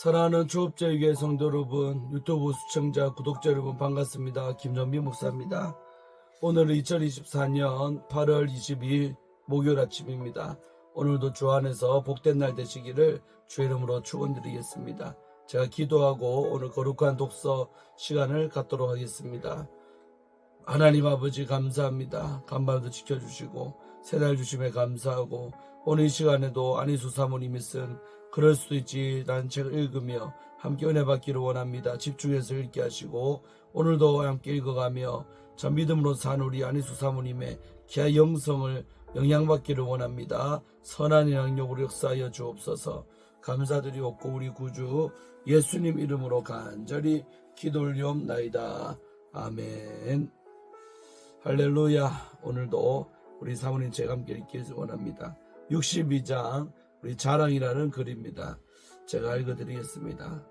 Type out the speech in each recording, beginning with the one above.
사랑하는 초업제육의 성도 여러분, 유튜브 시청자, 구독자 여러분 반갑습니다. 김정민 목사입니다. 오늘은 2024년 8월 22일 목요일 아침입니다. 오늘도 주 안에서 복된 날 되시기를 주의 이름으로 축원드리겠습니다. 제가 기도하고 오늘 거룩한 독서 시간을 갖도록 하겠습니다. 하나님 아버지 감사합니다. 간밤도 지켜주시고 새날 주심에 감사하고 오늘 이 시간에도 안희수 사모님이 쓴 그럴 수도 있지 라는 책을 읽으며 함께 은혜 받기를 원합니다. 집중해서 읽게 하시고 오늘도 함께 읽어가며 참 믿음으로 산 우리 안희수 사모님의 귀한 영성을 영향받기를 원합니다. 선한 영향력으로 역사하여 주옵소서. 감사드리옵고 우리 구주 예수님 이름으로 간절히 기도 올리옵나이다. 아멘. 할렐루야. 오늘도 우리 사모님 제가 함께 읽기를 원합니다. 62장 우리 자랑이라는 글입니다. 제가 읽어드리겠습니다.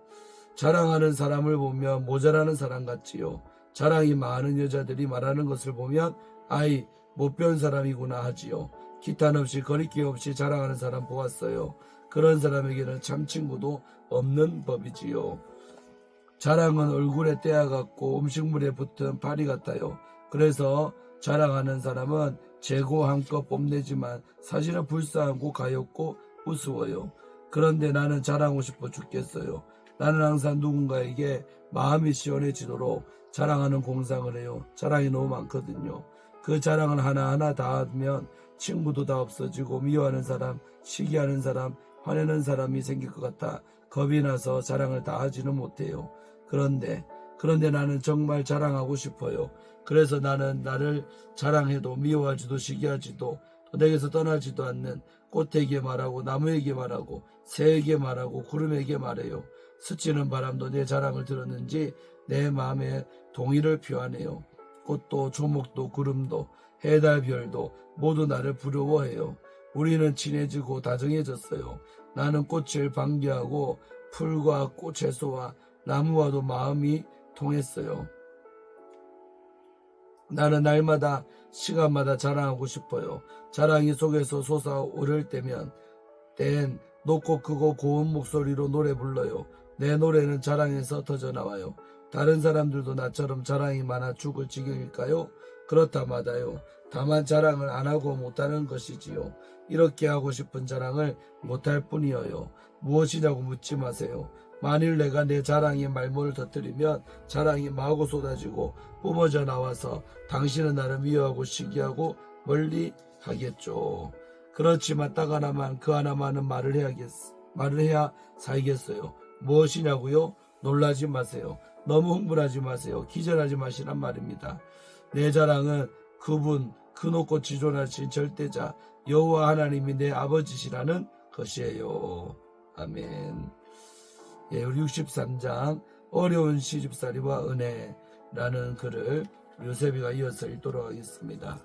자랑하는 사람을 보면 모자라는 사람 같지요. 자랑이 많은 여자들이 말하는 것을 보면 아이 못 배운 사람이구나 하지요. 기탄 없이 거리낌 없이 자랑하는 사람 보았어요. 그런 사람에게는 참 친구도 없는 법이지요. 자랑은 얼굴에 때야 같고 음식물에 붙은 파리 같아요. 그래서 자랑하는 사람은 재고 한껏 뽐내지만 사실은 불쌍하고 가엾고 우스워요. 그런데 나는 자랑하고 싶어 죽겠어요. 나는 항상 누군가에게 마음이 시원해지도록 자랑하는 공상을 해요. 자랑이 너무 많거든요. 그 자랑을 하나하나 다 하면 친구도 다 없어지고 미워하는 사람, 시기하는 사람, 화내는 사람이 생길 것 같아 겁이 나서 자랑을 다 하지는 못해요. 그런데 나는 정말 자랑하고 싶어요. 그래서 나는 나를 자랑해도 미워하지도 시기하지도 또 내게서 떠나지도 않는 꽃에게 말하고 나무에게 말하고 새에게 말하고 구름에게 말해요. 스치는 바람도 내 자랑을 들었는지 내 마음에 동의를 표하네요. 꽃도 조목도 구름도 해달 별도 모두 나를 부러워해요. 우리는 친해지고 다정해졌어요. 나는 꽃을 반겨하고 풀과 꽃채소와 나무와도 마음이 통했어요. 나는 날마다 시간마다 자랑하고 싶어요. 자랑이 속에서 솟아오를 때면 높고 크고 고운 목소리로 노래 불러요. 내 노래는 자랑에서 터져나와요. 다른 사람들도 나처럼 자랑이 많아 죽을 지경일까요? 그렇다 마다요. 다만 자랑을 안 하고 못하는 것이지요. 이렇게 하고 싶은 자랑을 못할 뿐이어요. 무엇이냐고 묻지 마세요. 만일 내가 내 자랑에 말문을 터뜨리면 자랑이 마구 쏟아지고 뿜어져 나와서 당신은 나를 미워하고 시기하고 멀리 하겠죠. 그렇지만 딱 하나만 그 하나만은 말을 해야 살겠어요. 무엇이냐고요? 놀라지 마세요. 너무 흥분하지 마세요. 기절하지 마시란 말입니다. 내 자랑은 그분 그 높고 지존하신 절대자 여호와 하나님이 내 아버지시라는 것이에요. 아멘. 예, 우리 63장 어려운 시집살이와 은혜라는 글을 요셉이가 이어서 읽도록 하겠습니다.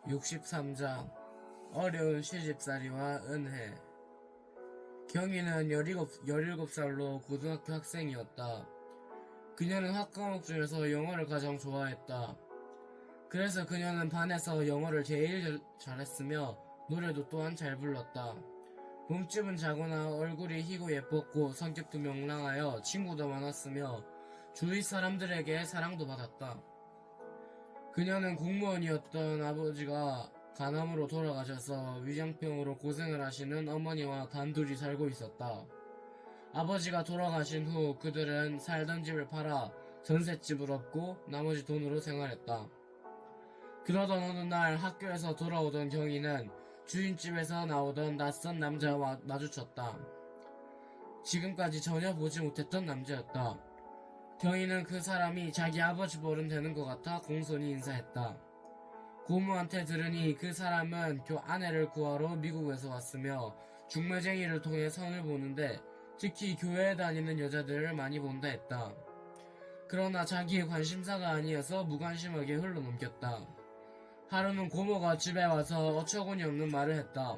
63장 어려운 시집살이와 은혜. 경희는 17살로 고등학교 학생이었다. 그녀는 학과목 중에서 영어를 가장 좋아했다. 그래서 그녀는 반에서 영어를 제일 잘했으며 노래도 또한 잘 불렀다. 몸집은 작으나 얼굴이 희고 예뻤고 성격도 명랑하여 친구도 많았으며 주위 사람들에게 사랑도 받았다. 그녀는 공무원이었던 아버지가 간암으로 돌아가셔서 위장병으로 고생을 하시는 어머니와 단둘이 살고 있었다. 아버지가 돌아가신 후 그들은 살던 집을 팔아 전셋집을 얻고 나머지 돈으로 생활했다. 그러던 어느 날 학교에서 돌아오던 경희는 주인집에서 나오던 낯선 남자와 마주쳤다. 지금까지 전혀 보지 못했던 남자였다. 경희는 그 사람이 자기 아버지 버름 되는 것 같아 공손히 인사했다. 고모한테 들으니 그 사람은 아내를 구하러 미국에서 왔으며 중매쟁이를 통해 선을 보는데 특히 교회에 다니는 여자들을 많이 본다 했다. 그러나 자기의 관심사가 아니어서 무관심하게 흘러넘겼다. 하루는 고모가 집에 와서 어처구니 없는 말을 했다.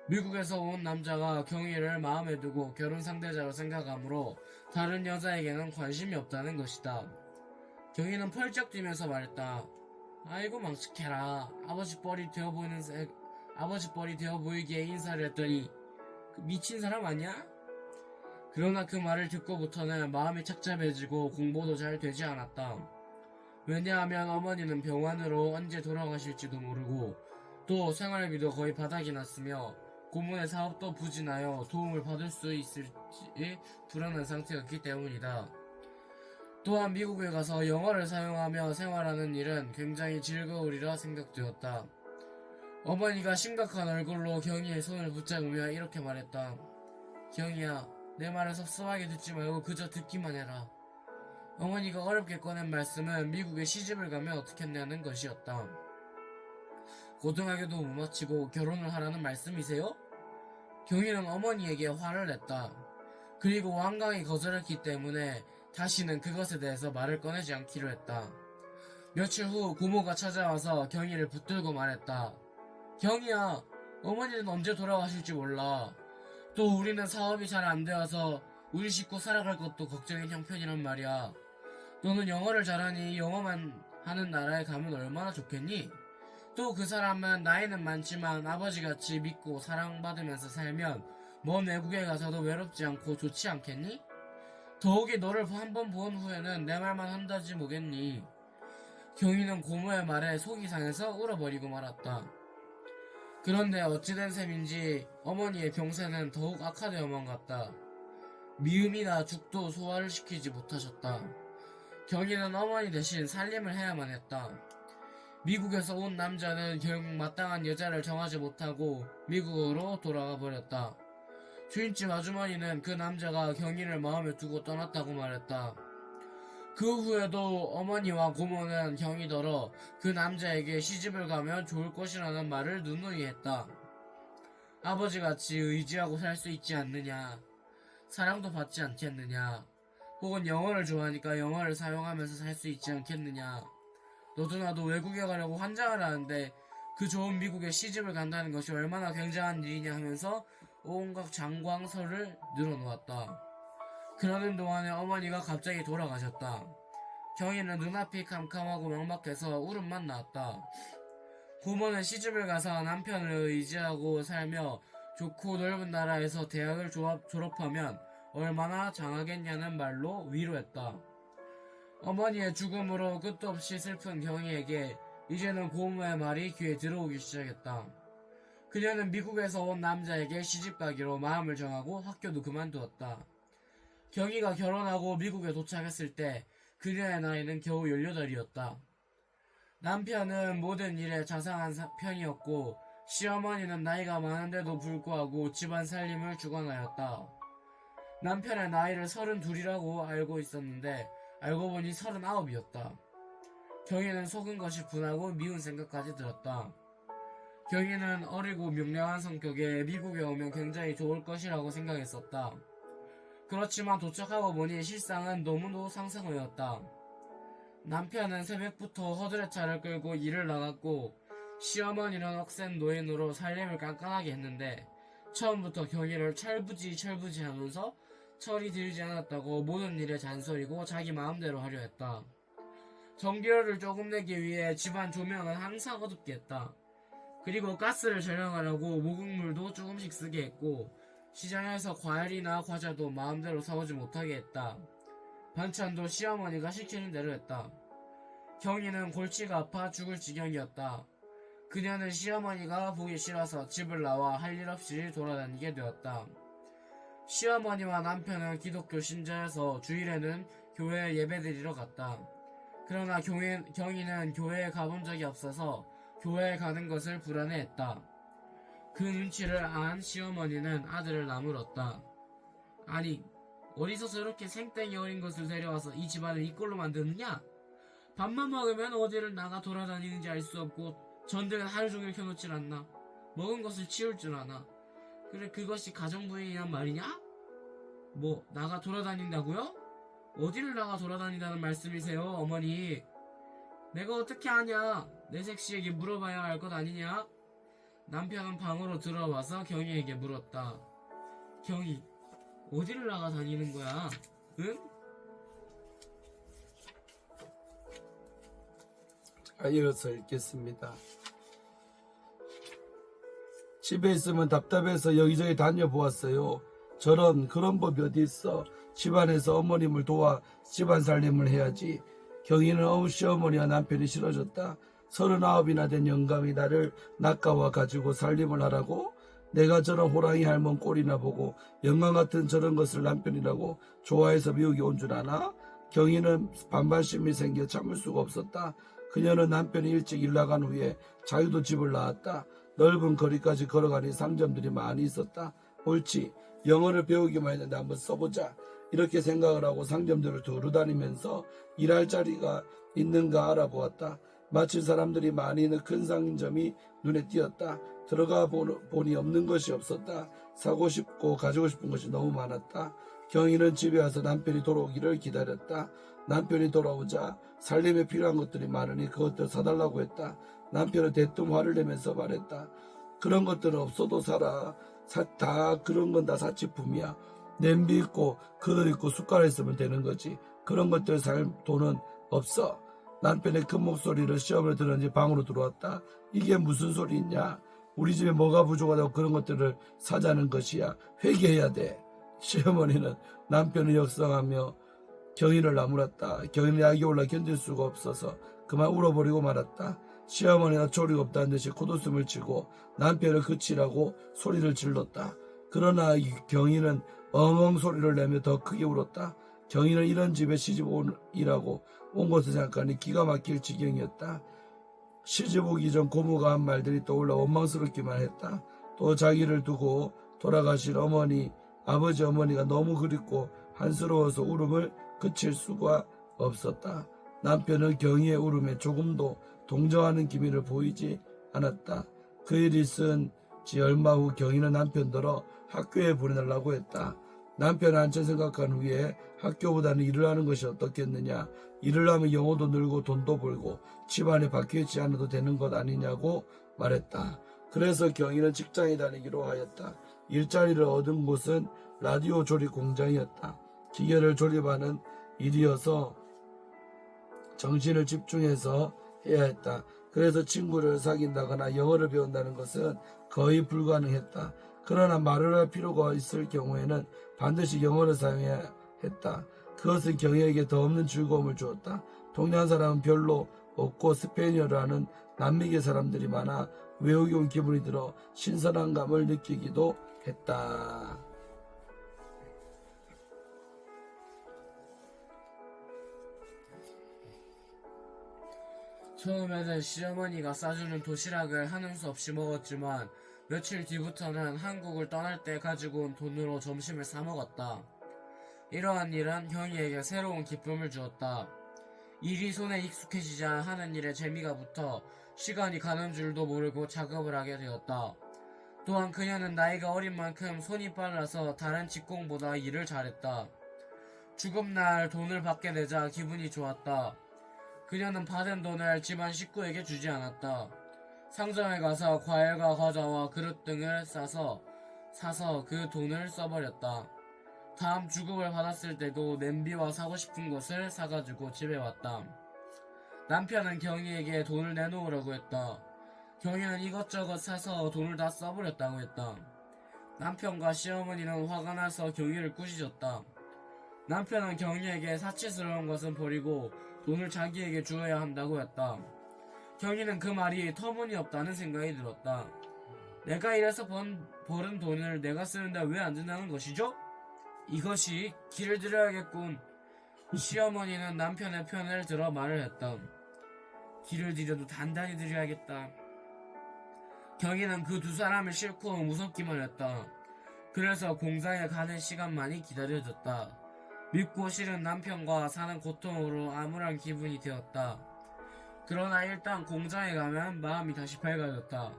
미국에서 온 남자가 경희를 마음에 두고 결혼 상대자로 생각하므로 다른 여자에게는 관심이 없다는 것이다. 경희는 펄쩍 뛰면서 말했다. 아이고 망측해라. 아버지 뻘이 되어 보이기에 인사를 했더니 미친 사람 아니야? 그러나 그 말을 듣고부터는 마음이 착잡해지고 공부도 잘 되지 않았다. 왜냐하면 어머니는 병원으로 언제 돌아가실지도 모르고 또 생활비도 거의 바닥이 났으며 고모의 사업도 부진하여 도움을 받을 수 있을지 불안한 상태였기 때문이다. 또한 미국에 가서 영어를 사용하며 생활하는 일은 굉장히 즐거우리라 생각되었다. 어머니가 심각한 얼굴로 경희의 손을 붙잡으며 이렇게 말했다. 경희야, 내 말을 섭섭하게 듣지 말고 그저 듣기만 해라. 어머니가 어렵게 꺼낸 말씀은 미국에 시집을 가면 어떻겠냐는 것이었다. 고등학교도 못 마치고 결혼을 하라는 말씀이세요? 경희는 어머니에게 화를 냈다. 그리고 완강히 거절했기 때문에 다시는 그것에 대해서 말을 꺼내지 않기로 했다. 며칠 후 고모가 찾아와서 경희를 붙들고 말했다. 경희야, 어머니는 언제 돌아가실지 몰라. 또 우리는 사업이 잘 안 되어서 우리 식구 살아갈 것도 걱정인 형편이란 말이야. 너는 영어를 잘하니 영어만 하는 나라에 가면 얼마나 좋겠니? 또 그 사람은 나이는 많지만 아버지같이 믿고 사랑받으면서 살면 먼 외국에 가서도 외롭지 않고 좋지 않겠니? 더욱이 너를 한번 본 후에는 내 말만 한다지 뭐겠니? 경희는 고모의 말에 속이 상해서 울어버리고 말았다. 그런데 어찌된 셈인지 어머니의 병세는 더욱 악화되어만 갔다. 미음이나 죽도 소화를 시키지 못하셨다. 경희는 어머니 대신 살림을 해야만 했다. 미국에서 온 남자는 결국 마땅한 여자를 정하지 못하고 미국으로 돌아가 버렸다. 주인집 아주머니는 그 남자가 경희를 마음에 두고 떠났다고 말했다. 그 후에도 어머니와 고모는 경희더러 그 남자에게 시집을 가면 좋을 것이라는 말을 누누이 했다. 아버지같이 의지하고 살 수 있지 않느냐, 사랑도 받지 않겠느냐, 혹은 영어를 좋아하니까 영어를 사용하면서 살 수 있지 않겠느냐, 너도 나도 외국에 가려고 환장을 하는데 그 좋은 미국에 시집을 간다는 것이 얼마나 굉장한 일이냐 하면서 온갖 장광설을 늘어놓았다. 그러는 동안에 어머니가 갑자기 돌아가셨다. 경희는 눈앞이 캄캄하고 막막해서 울음만 나왔다. 고모는 시집을 가서 남편을 의지하고 살며 좋고 넓은 나라에서 대학을 졸업하면 얼마나 장하겠냐는 말로 위로했다. 어머니의 죽음으로 끝도 없이 슬픈 경희에게 이제는 고모의 말이 귀에 들어오기 시작했다. 그녀는 미국에서 온 남자에게 시집가기로 마음을 정하고 학교도 그만두었다. 경희가 결혼하고 미국에 도착했을 때 그녀의 나이는 겨우 18이었다. 남편은 모든 일에 자상한 편이었고 시어머니는 나이가 많은데도 불구하고 집안 살림을 주관하였다. 남편의 나이를 32이라고 알고 있었는데 알고 보니 39이었다. 경희는 속은 것이 분하고 미운 생각까지 들었다. 경희는 어리고 명랑한 성격에 미국에 오면 굉장히 좋을 것이라고 생각했었다. 그렇지만 도착하고 보니 실상은 너무도 상상이었다. 남편은 새벽부터 허드렛차를 끌고 일을 나갔고 시어머니는 억센 노인으로 살림을 깐깐하게 했는데 처음부터 경희를 철부지 하면서 철이 들지 않았다고 모든 일에 잔소리고 자기 마음대로 하려 했다. 전기료를 조금 내기 위해 집안 조명은 항상 어둡게 했다. 그리고 가스를 절약하려고 모국물도 조금씩 쓰게 했고 시장에서 과일이나 과자도 마음대로 사오지 못하게 했다. 반찬도 시어머니가 시키는 대로 했다. 경희는 골치가 아파 죽을 지경이었다. 그녀는 시어머니가 보기 싫어서 집을 나와 할 일 없이 돌아다니게 되었다. 시어머니와 남편은 기독교 신자여서 주일에는 교회에 예배드리러 갔다. 그러나 경희는 교회에 가본 적이 없어서 교회에 가는 것을 불안해했다. 그 눈치를 안 시어머니는 아들을 나물었다. 아니, 어디서 저렇게 생땡이 어린 것을 데려와서 이 집안을 이 꼴로 만드느냐? 밥만 먹으면 어디를 나가 돌아다니는지 알 수 없고 전등은 하루 종일 켜놓질 않나? 먹은 것을 치울 줄 아나? 그래, 그것이 가정부인이란 말이냐? 뭐 나가 돌아다닌다고요? 어디를 나가 돌아다닌다는 말씀이세요, 어머니? 내가 어떻게 아냐? 내 색시에게 물어봐야 할 것 아니냐? 남편은 방으로 들어와서 경희에게 물었다. 경희, 어디를 나가 다니는 거야? 응? 이어서 읽겠습니다. 집에 있으면 답답해서 여기저기 다녀보았어요. 그런 법이 어디 있어. 집안에서 어머님을 도와 집안 살림을 해야지. 경희는 시어머니와 남편이 싫어졌다. 39이나 된 영감이 나를 낚아와 가지고 살림을 하라고? 내가 저런 호랑이 할멈 꼴이나 보고 영감 같은 저런 것을 남편이라고 좋아해서 미국에 온 줄 아나? 경희는 반발심이 생겨 참을 수가 없었다. 그녀는 남편이 일찍 일 나간 후에 자유도 집을 나왔다. 넓은 거리까지 걸어가니 상점들이 많이 있었다. 옳지. 영어를 배우기만 했는데 한번 써보자. 이렇게 생각을 하고 상점들을 두루 다니면서 일할 자리가 있는가 알아보았다. 마침 사람들이 많이 있는 큰 상점이 눈에 띄었다. 들어가 보니 없는 것이 없었다. 사고 싶고 가지고 싶은 것이 너무 많았다. 경희는 집에 와서 남편이 돌아오기를 기다렸다. 남편이 돌아오자 살림에 필요한 것들이 많으니 그것들 사달라고 했다. 남편은 대뜸 화를 내면서 말했다. 그런 것들은 없어도 살아. 다 그런 건 다 사치품이야. 냄비 있고 그릇 있고 숟가락 있으면 되는 거지. 그런 것들 살 돈은 없어. 남편의 큰 목소리를 시험을 들었는지 방으로 들어왔다. 이게 무슨 소리 있냐? 우리 집에 뭐가 부족하다고 그런 것들을 사자는 것이야. 회개해야 돼. 시어머니는 남편을 역성하며 경희를 나무랐다. 경희는 약이 올라 견딜 수가 없어서 그만 울어버리고 말았다. 시어머니가 조리가 없다는 듯이 콧웃음을 치고 남편을 그치라고 소리를 질렀다. 그러나 경희는 엉엉 소리를 내며 더 크게 울었다. 경희는 이런 집에 시집 오라고 온 것을 생각하니 기가 막힐 지경이었다. 시집 오기 전 고모가 한 말들이 떠올라 원망스럽기만 했다. 또 자기를 두고 돌아가신 아버지 어머니가 너무 그립고 한스러워서 울음을 그칠 수가 없었다. 남편은 경희의 울음에 조금도 동정하는 기미를 보이지 않았다. 그 일이 있은 지 얼마 후 경희는 남편더러 학교에 보내달라고 했다. 남편은 한참 생각한 후에 학교보다는 일을 하는 것이 어떻겠느냐. 일을 하면 영어도 늘고 돈도 벌고 집안에 박혀있지 않아도 되는 것 아니냐고 말했다. 그래서 경희는 직장에 다니기로 하였다. 일자리를 얻은 곳은 라디오 조립 공장이었다. 기계를 조립하는 일이어서 정신을 집중해서 해야 했다. 그래서 친구를 사귄다거나 영어를 배운다는 것은 거의 불가능했다. 그러나 말을 할 필요가 있을 경우에는 반드시 영어를 사용해야 했다. 그것은 경희에게 더 없는 즐거움을 주었다. 동양 사람은 별로 없고 스페인어를 하는 남미계 사람들이 많아 외우기 온 기분이 들어 신선한 감을 느끼기도 했다. 처음에는 시어머니가 싸주는 도시락을 한음 수 없이 먹었지만 며칠 뒤부터는 한국을 떠날 때 가지고 온 돈으로 점심을 사 먹었다. 이러한 일은 경희에게 새로운 기쁨을 주었다. 일이 손에 익숙해지자 하는 일에 재미가 붙어 시간이 가는 줄도 모르고 작업을 하게 되었다. 또한 그녀는 나이가 어린 만큼 손이 빨라서 다른 직공보다 일을 잘했다. 죽음날 돈을 받게 되자 기분이 좋았다. 그녀는 받은 돈을 집안 식구에게 주지 않았다. 상점에 가서 과일과 과자와 그릇 등을 사서 그 돈을 써버렸다. 다음 주급을 받았을 때도 냄비와 사고 싶은 것을 사가지고 집에 왔다. 남편은 경희에게 돈을 내놓으라고 했다. 경희는 이것저것 사서 돈을 다 써버렸다고 했다. 남편과 시어머니는 화가 나서 경희를 꾸짖었다. 남편은 경희에게 사치스러운 것은 버리고 돈을 자기에게 주어야 한다고 했다. 경희는 그 말이 터무니없다는 생각이 들었다. 내가 일해서 벌은 돈을 내가 쓰는데 왜 안 준다는 것이죠? 이것이 길을 들여야겠군. 시어머니는 남편의 편을 들어 말을 했다. 길을 들여도 단단히 들여야겠다. 경희는 그 두 사람을 싫고 무섭기만 했다. 그래서 공장에 가는 시간만이 기다려졌다. 밉고 싫은 남편과 사는 고통으로 암울한 기분이 되었다. 그러나 일단 공장에 가면 마음이 다시 밝아졌다.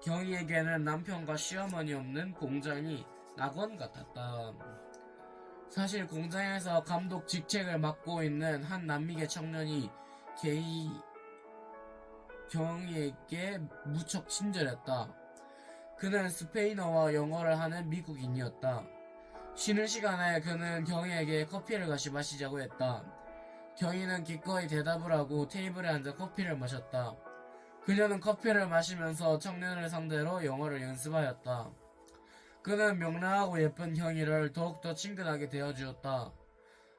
경희에게는 남편과 시어머니 없는 공장이 낙원 같았다. 사실 공장에서 감독 직책을 맡고 있는 한 남미계 청년이 경희에게 무척 친절했다. 그는 스페인어와 영어를 하는 미국인이었다. 쉬는 시간에 그는 경희에게 커피를 같이 마시자고 했다. 경희는 기꺼이 대답을 하고 테이블에 앉아 커피를 마셨다. 그녀는 커피를 마시면서 청년을 상대로 영어를 연습하였다. 그는 명랑하고 예쁜 경희를 더욱더 친근하게 대해주었다.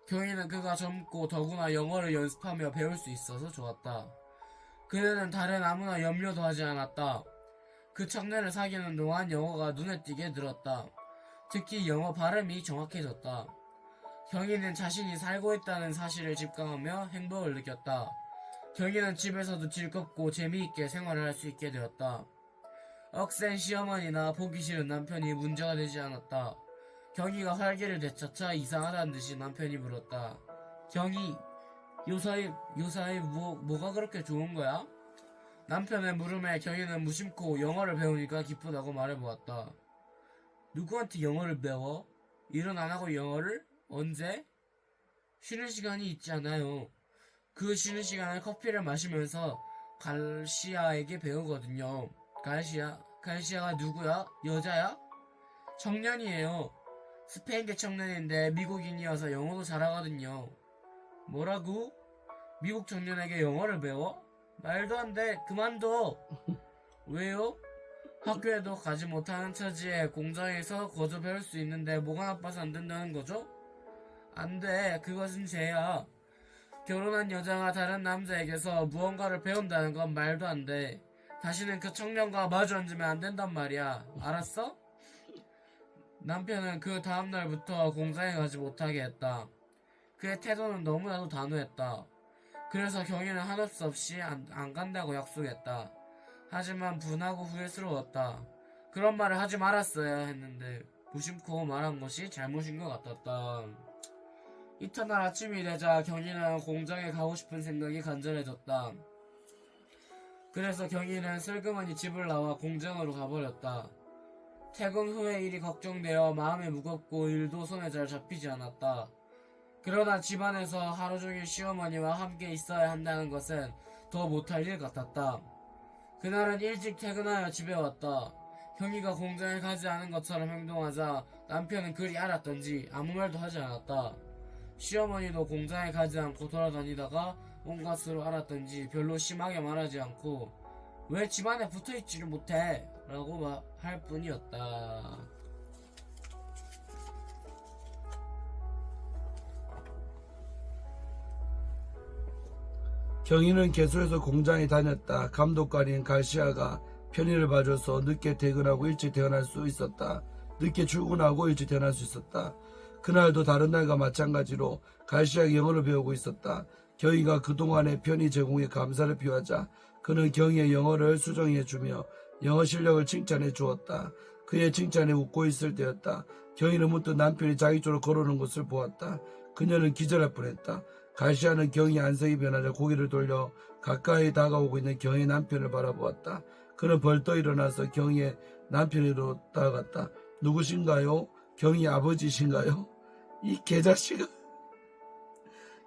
경희는 그가 젊고 더구나 영어를 연습하며 배울 수 있어서 좋았다. 그녀는 다른 아무나 염려도 하지 않았다. 그 청년을 사귀는 동안 영어가 눈에 띄게 늘었다. 특히 영어 발음이 정확해졌다. 경희는 자신이 살고 있다는 사실을 직감하며 행복을 느꼈다. 경희는 집에서도 즐겁고 재미있게 생활을 할 수 있게 되었다. 억센 시어머니나 보기 싫은 남편이 문제가 되지 않았다. 경희가 활기를 되찾아 이상하다는 듯이 남편이 물었다. 경희, 요사이 뭐가 그렇게 좋은 거야? 남편의 물음에 경희는 무심코 영어를 배우니까 기쁘다고 말해보았다. 누구한테 영어를 배워? 일은 안 하고 영어를? 언제? 쉬는 시간이 있지 않아요. 그 쉬는 시간에 커피를 마시면서 갈시아에게 배우거든요. 갈시아가 누구야? 여자야? 청년이에요. 스페인계 청년인데 미국인이어서 영어도 잘하거든요. 뭐라고? 미국 청년에게 영어를 배워? 말도 안 돼. 그만둬. 왜요? 학교에도 가지 못하는 처지에 공장에서 거저 배울 수 있는데 뭐가 나빠서 안 된다는 거죠? 안 돼. 그것은 죄야. 결혼한 여자가 다른 남자에게서 무언가를 배운다는 건 말도 안 돼. 다시는 그 청년과 마주 앉으면 안 된단 말이야. 알았어? 남편은 그 다음날부터 공장에 가지 못하게 했다. 그의 태도는 너무나도 단호했다. 그래서 경희는 한없 없이 안 간다고 약속했다. 하지만 분하고 후회스러웠다. 그런 말을 하지 말았어야 했는데 무심코 말한 것이 잘못인 것 같았다. 이튿날 아침이 되자 경희는 공장에 가고 싶은 생각이 간절해졌다. 그래서 경희는 슬그머니 집을 나와 공장으로 가버렸다. 퇴근 후의 일이 걱정되어 마음이 무겁고 일도 손에 잘 잡히지 않았다. 그러나 집안에서 하루종일 시어머니와 함께 있어야 한다는 것은 더 못할 일 같았다. 그날은 일찍 퇴근하여 집에 왔다. 경희가 공장에 가지 않은 것처럼 행동하자 남편은 그리 알았던지 아무 말도 하지 않았다. 시어머니도 공장에 가지 않고 돌아다니다가 온갖 수로 알았던지 별로 심하게 말하지 않고 왜 집안에 붙어있지를 못해? 라고 할 뿐이었다. 경희는 개소에서 공장에 다녔다. 감독관인 갈시아가 편의를 봐줘서 늦게 퇴근하고 일찍 퇴근할 수 있었다. 늦게 출근하고 일찍 퇴근할 수 있었다. 그날도 다른 날과 마찬가지로 갈시아가 영어를 배우고 있었다. 경희가 그동안의 편의 제공에 감사를 표하자 그는 경희의 영어를 수정해주며 영어 실력을 칭찬해 주었다. 그의 칭찬에 웃고 있을 때였다. 경희는 문득 남편이 자기 쪽으로 걸어오는 것을 보았다. 그녀는 기절할 뻔했다. 갈시아는 경희의 안색이 변하자 고개를 돌려 가까이 다가오고 있는 경희의 남편을 바라보았다. 그는 벌떡 일어나서 경희의 남편으로 다가갔다. 누구신가요? 경희 아버지신가요? 이 개자식아.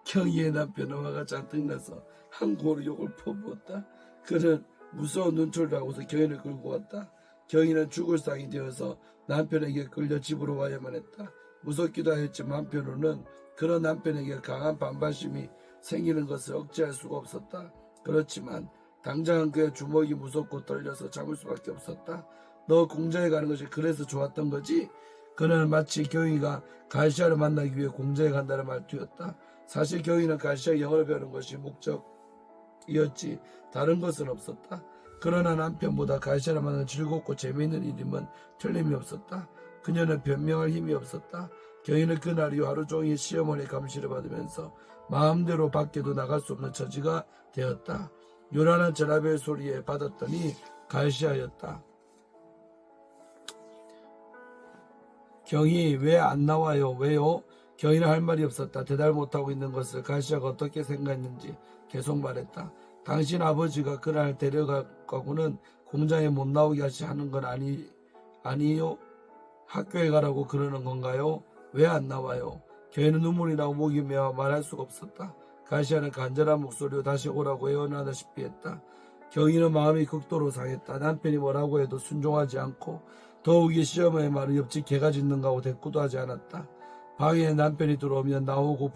경희의 남편은 화가 잔뜩 나서 한 고로 욕을 퍼부었다. 그는 무서운 눈초리를 하고서 경희를 끌고 왔다. 경희는 죽을 상이 되어서 남편에게 끌려 집으로 와야만 했다. 무섭기도 하였지만 한편으로는 그런 남편에게 강한 반발심이 생기는 것을 억제할 수가 없었다. 그렇지만 당장은 그의 주먹이 무섭고 떨려서 참을 수밖에 없었다. 너 공장에 가는 것이 그래서 좋았던 거지? 그는 마치 경희가 갈시아를 만나기 위해 공장에 간다는 말투였다. 사실 경희는 갈시아 영어를 배우는 것이 목적이었지 다른 것은 없었다. 그러나 남편보다 갈시아를 만나는 즐겁고 재미있는 일임은 틀림이 없었다. 그녀는 변명할 힘이 없었다. 경희는 그날 이후 하루 종일 시어머니의 감시를 받으면서 마음대로 밖에도 나갈 수 없는 처지가 되었다. 요란한 전화벨 소리에 받았더니 갈시아였다. 경희 왜 안 나와요? 왜요? 경희는 할 말이 없었다. 대답을 못하고 있는 것을 갈시아가 어떻게 생각했는지 계속 말했다. 당신 아버지가 그날 데려가고는 공장에 못 나오게 하는 건 아니요? 학교에 가라고 그러는 건가요? 왜 안 나와요? 경희는 눈물이 나고 목이 메어 말할 수가 없었다. 갈시아는 간절한 목소리로 다시 오라고 애원하다시피 했다. 경희는 마음이 극도로 상했다. 남편이 뭐라고 해도 순종하지 않고 더욱이 시어머니의 말은 옆집 개가 짖는가 하고 대꾸도 하지 않았다. 방에 남편이 들어오면 나오고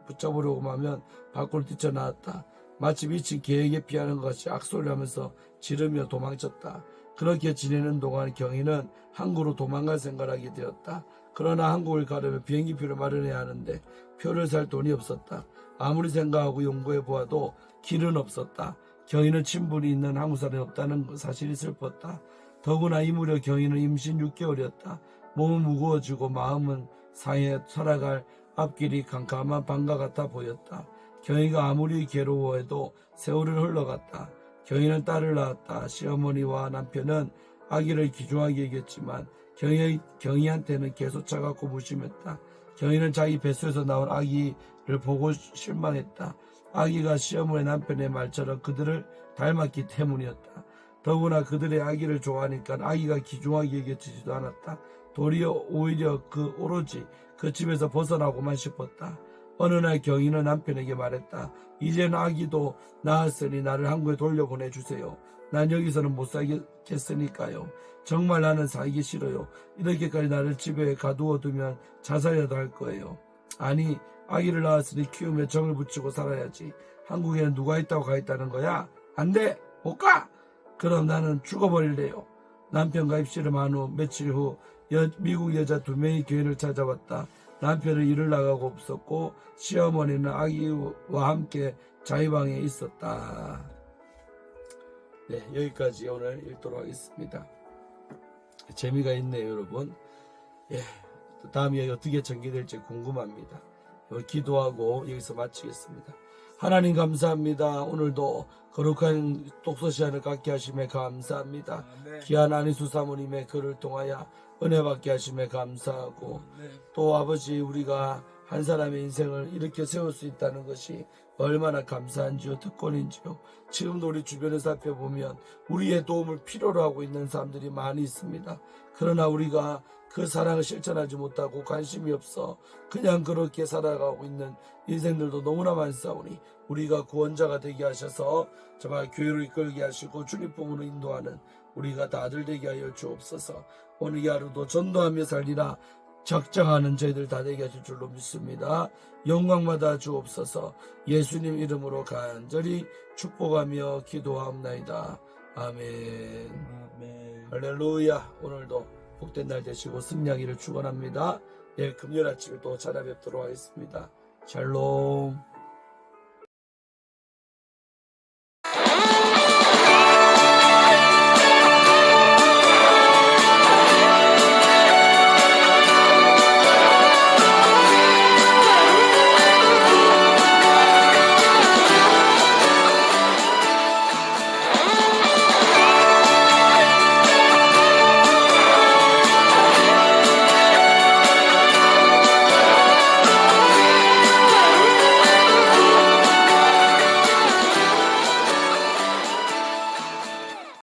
붙잡으려고 하면 밖으로 뛰쳐나왔다. 마치 미친 개에게 피하는 것 같이 악소리하면서 지르며 도망쳤다. 그렇게 지내는 동안 경희는 한국으로 도망갈 생각을 하게 되었다. 그러나 한국을 가려면 비행기표를 마련해야 하는데 표를 살 돈이 없었다. 아무리 생각하고 연구해 보아도 길은 없었다. 경희는 친분이 있는 한국 사람이 없다는 사실이 슬펐다. 더구나 이 무렵 경희는 임신 6개월이었다. 몸은 무거워지고 마음은 상해 살아갈 앞길이 캄캄한 밤과 같아 보였다. 경희가 아무리 괴로워해도 세월은 흘러갔다. 경희는 딸을 낳았다. 시어머니와 남편은 아기를 귀중하게 여겼지만 경희한테는 계속 차갑고 무심했다. 경희는 자기 뱃속에서 나온 아기를 보고 실망했다. 아기가 시어머니 남편의 말처럼 그들을 닮았기 때문이었다. 더구나 그들의 아기를 좋아하니까 아기가 귀중하게 여겨지지도 않았다. 오히려 오로지 그 집에서 벗어나고만 싶었다. 어느 날 경희는 남편에게 말했다. 이제는 아기도 낳았으니 나를 한국에 돌려보내주세요. 난 여기서는 못 살겠으니까요. 정말 나는 살기 싫어요. 이렇게까지 나를 집에 가두어두면 자살이라도 할 거예요. 아니, 아기를 낳았으니 키우며 정을 붙이고 살아야지. 한국에는 누가 있다고 가 있다는 거야? 안 돼! 못 가! 그럼 나는 죽어버릴래요. 남편과 입씨름한 후 며칠 후 미국 여자 2명이 교회를 찾아왔다. 남편은 일을 나가고 없었고 시어머니는 아기와 함께 자유방에 있었다. 네, 여기까지 오늘 읽도록 하겠습니다. 재미가 있네요, 여러분. 예, 다음 이야기 어떻게 전개될지 궁금합니다. 오늘 기도하고 여기서 마치겠습니다. 하나님 감사합니다. 오늘도 거룩한 독서 시간을 갖게 하심에 감사합니다. 귀한 안희수 사모님의 글을 통하여 은혜 받게 하심에 감사하고 또 아버지 우리가 한 사람의 인생을 이렇게 세울 수 있다는 것이 얼마나 감사한지요, 특권인지요. 지금도 우리 주변을 살펴보면 우리의 도움을 필요로 하고 있는 사람들이 많이 있습니다. 그러나 우리가 그 사랑을 실천하지 못하고 관심이 없어 그냥 그렇게 살아가고 있는 인생들도 너무나 많사오니 우리가 구원자가 되게 하셔서 정말 교회를 이끌게 하시고 주님 품으로 인도하는 우리가 다들 되게 하여 주옵소서. 오늘 이 하루도 전도하며 살리라 적정하는 저희들 다 되게 하실 줄로 믿습니다. 영광마다 주옵소서. 예수님 이름으로 간절히 축복하며 기도하옵나이다. 아멘. 할렐루야. 오늘도 복된 날 되시고 승리하기를 축원합니다. 내일 금요일 아침에 또 찾아뵙도록 하겠습니다. 샬롬.